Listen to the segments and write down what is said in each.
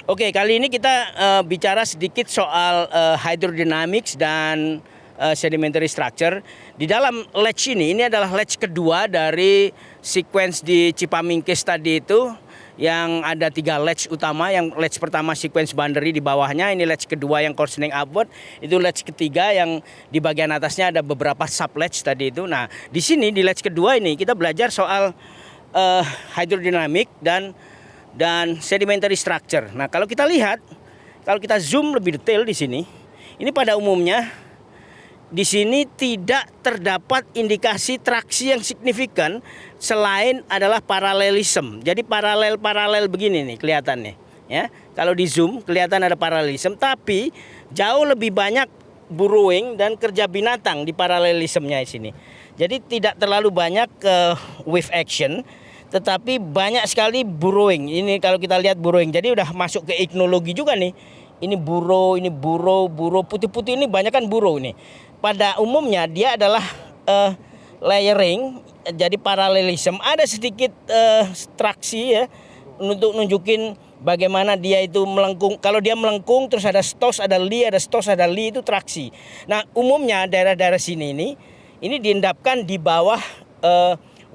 Oke, kali ini kita bicara sedikit soal hydrodynamics dan sedimentary structure. Di dalam ledge ini adalah ledge kedua dari sequence di Cipamingkis tadi itu, yang ada 3 ledge utama. Yang ledge pertama sequence boundary di bawahnya, ini ledge kedua yang coarsening upward, itu ledge ketiga yang di bagian atasnya ada beberapa sub ledge tadi itu. Nah, di sini di ledge kedua ini kita belajar soal hydrodynamic dan sedimentary structure. Nah, kalau kita lihat, kalau kita zoom lebih detail di sini, ini pada umumnya di sini tidak terdapat indikasi traksi yang signifikan selain adalah paralelism. Jadi paralel begini nih kelihatannya, ya. Kalau di zoom kelihatan ada paralelism, tapi jauh lebih banyak burrowing dan kerja binatang di paralelismnya di sini. Jadi tidak terlalu banyak wave action, tetapi banyak sekali burrowing. Ini kalau kita lihat burrowing, jadi udah masuk ke ichnologi juga nih. Ini burrow, putih-putih ini banyak kan burrow ini. Pada umumnya dia adalah layering, jadi paralelism. Ada sedikit traksi ya, untuk nunjukin bagaimana dia itu melengkung. Kalau dia melengkung terus ada stos, ada li, itu traksi. Nah, umumnya daerah-daerah sini ini diendapkan di bawah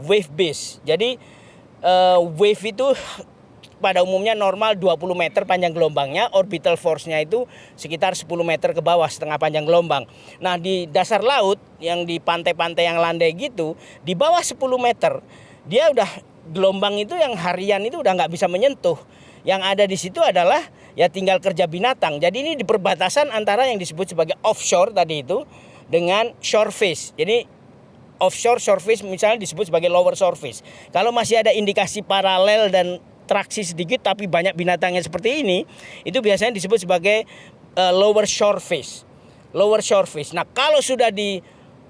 wave base. Jadi wave itu pada umumnya normal 20 meter panjang gelombangnya, orbital force-nya itu sekitar 10 meter ke bawah, setengah panjang gelombang. Nah, di dasar laut yang di pantai-pantai yang landai gitu, di bawah 10 meter, dia udah gelombang itu yang harian itu udah nggak bisa menyentuh. Yang ada di situ adalah ya tinggal kerja binatang. Jadi ini di perbatasan antara yang disebut sebagai offshore tadi itu dengan shore face. Jadi offshore surface misalnya disebut sebagai lower surface. Kalau masih ada indikasi paralel dan traksi sedikit tapi banyak binatangnya seperti ini, itu biasanya disebut sebagai lower shore face. Lower shore face. Nah, kalau sudah di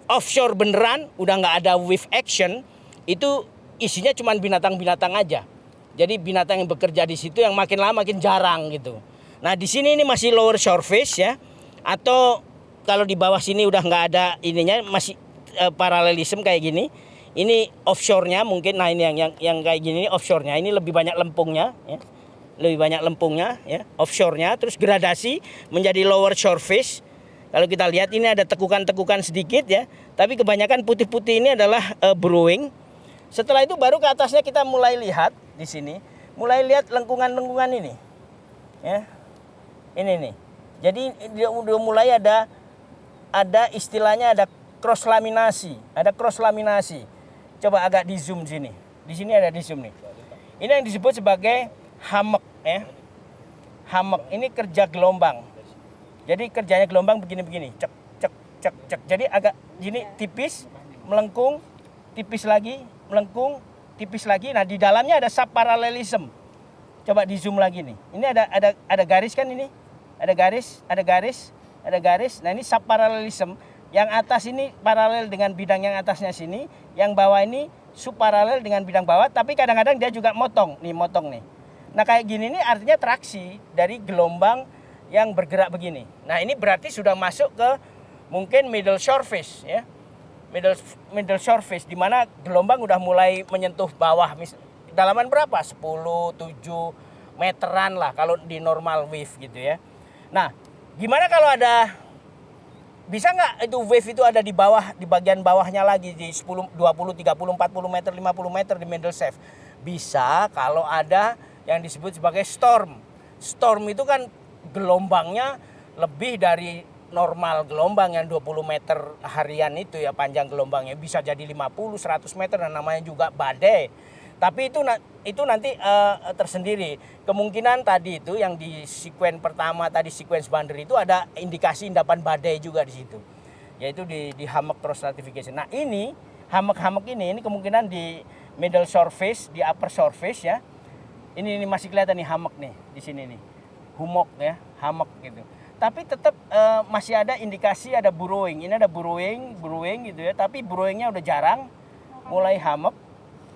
offshore beneran, udah nggak ada wave action, itu isinya cuma binatang-binatang aja. Jadi binatang yang bekerja di situ yang makin lama makin jarang gitu. Nah, di sini ini masih lower shore face ya. Atau kalau di bawah sini udah nggak ada ininya, masih paralelism kayak gini. Ini offshore-nya mungkin. Nah, ini yang kayak gini offshore-nya. Ini lebih banyak lempungnya ya. Lebih banyak lempungnya ya, offshore-nya. Terus gradasi menjadi lower shore face. Kalau kita lihat ini ada tekukan-tekukan sedikit ya. Tapi kebanyakan putih-putih ini adalah burrowing. Setelah itu baru ke atasnya kita mulai lihat di sini. Mulai lihat lengkungan-lengkungan ini. Ya. Ini nih. Jadi dia udah mulai ada istilahnya ada cross laminasi, Coba agak di zoom sini. Di sini ada di zoom nih. Ini yang disebut sebagai hammock ya. Hammock ini kerja gelombang. Jadi kerjanya gelombang begini-begini, cek cek cek cek. Jadi agak gini tipis, melengkung, tipis lagi, melengkung, tipis lagi. Nah, di dalamnya ada subparalelism. Coba di zoom lagi nih. Ini ada garis kan ini? Ada garis. Nah, ini subparalelism. Yang atas ini paralel dengan bidang yang atasnya sini, yang bawah ini subparalel dengan bidang bawah, tapi kadang-kadang dia juga motong nih. Nah, kayak gini nih artinya traksi dari gelombang yang bergerak begini. Nah, ini berarti sudah masuk ke mungkin middle surface ya. Middle surface di mana gelombang udah mulai menyentuh bawah. Kedalaman berapa? 10, 7 meteran lah kalau di normal wave gitu ya. Nah, gimana kalau bisa nggak itu wave itu ada di bawah, di bagian bawahnya lagi di 10, 20, 30, 40 meter, 50 meter di middle shaft? Bisa kalau ada yang disebut sebagai storm. Storm itu kan gelombangnya lebih dari normal gelombang yang 20 meter harian itu ya, panjang gelombangnya bisa jadi 50, 100 meter dan namanya juga badai. Tapi itu nanti tersendiri. Kemungkinan tadi itu yang di sequence pertama tadi, sequence boundary itu ada indikasi endapan badai juga di situ. Yaitu di hammock cross stratification. Nah, ini hammock ini kemungkinan di middle surface, di upper surface ya. Ini masih kelihatan nih hammock nih di sini nih. Hummock ya, hammock gitu. Tapi tetap masih ada indikasi ada burrowing. Ini ada burrowing gitu ya, tapi burrowingnya udah jarang, mulai hammock.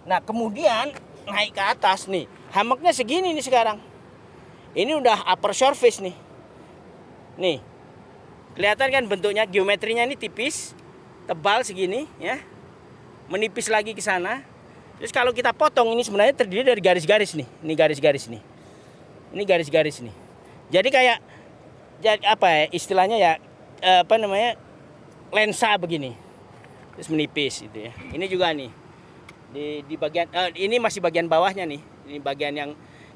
Nah, kemudian naik ke atas nih. Hammocknya segini nih sekarang. Ini udah upper surface nih. Nih. Kelihatan kan bentuknya, geometrinya ini tipis, tebal segini ya. Menipis lagi ke sana. Terus kalau kita potong ini sebenarnya terdiri dari garis-garis nih. Ini garis-garis nih. Ini garis-garis nih. Jadi kayak apa ya istilahnya ya lensa begini. Terus menipis gitu ya. Ini juga nih di bagian ini masih bagian bawahnya nih. Ini bagian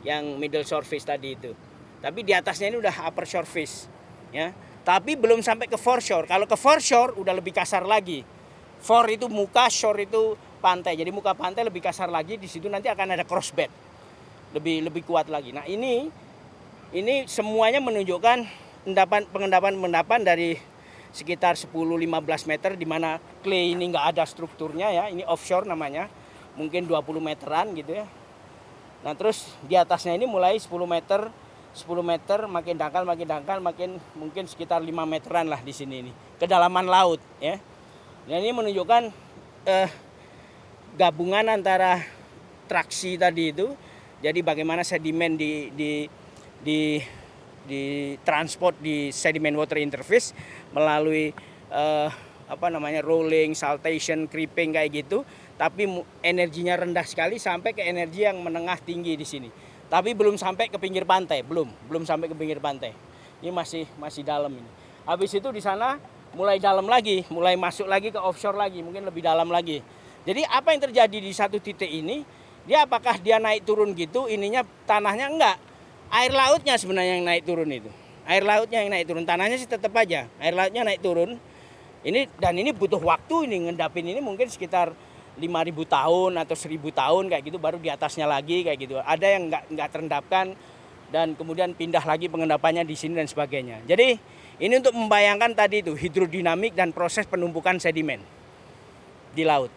yang middle surface tadi itu. Tapi di atasnya ini udah upper surface ya. Tapi belum sampai ke foreshore. Kalau ke foreshore udah lebih kasar lagi. Fore itu muka, shore itu pantai. Jadi muka pantai lebih kasar lagi, di situ nanti akan ada crossbed. Lebih kuat lagi. Nah, ini semuanya menunjukkan pengendapan dari sekitar 10-15 meter di mana clay ini nggak ada strukturnya ya. Ini offshore namanya. Mungkin 20 meteran gitu ya. Nah, terus di atasnya ini mulai 10 meter makin dangkal makin mungkin sekitar 5 meteran lah di sini ini. Kedalaman laut ya. Dan ini menunjukkan gabungan antara traksi tadi itu. Jadi bagaimana sedimen di transport di sediment water interface melalui rolling, saltation, creeping kayak gitu, tapi energinya rendah sekali sampai ke energi yang menengah tinggi di sini. Tapi belum sampai ke pinggir pantai, belum sampai ke pinggir pantai. Ini masih dalam ini. Habis itu di sana mulai dalam lagi, mulai masuk lagi ke offshore lagi, mungkin lebih dalam lagi. Jadi apa yang terjadi di satu titik ini? Dia apakah dia naik turun gitu? Ininya tanahnya enggak. Air lautnya sebenarnya yang naik turun itu. Air lautnya yang naik turun, tanahnya sih tetap aja. Air lautnya naik turun. Ini butuh waktu ini ngendapin ini mungkin sekitar 5.000 tahun atau 1.000 tahun kayak gitu, baru di atasnya lagi kayak gitu. Ada yang enggak terendapkan dan kemudian pindah lagi pengendapannya di sini dan sebagainya. Jadi ini untuk membayangkan tadi itu hidrodinamik dan proses penumpukan sedimen di laut.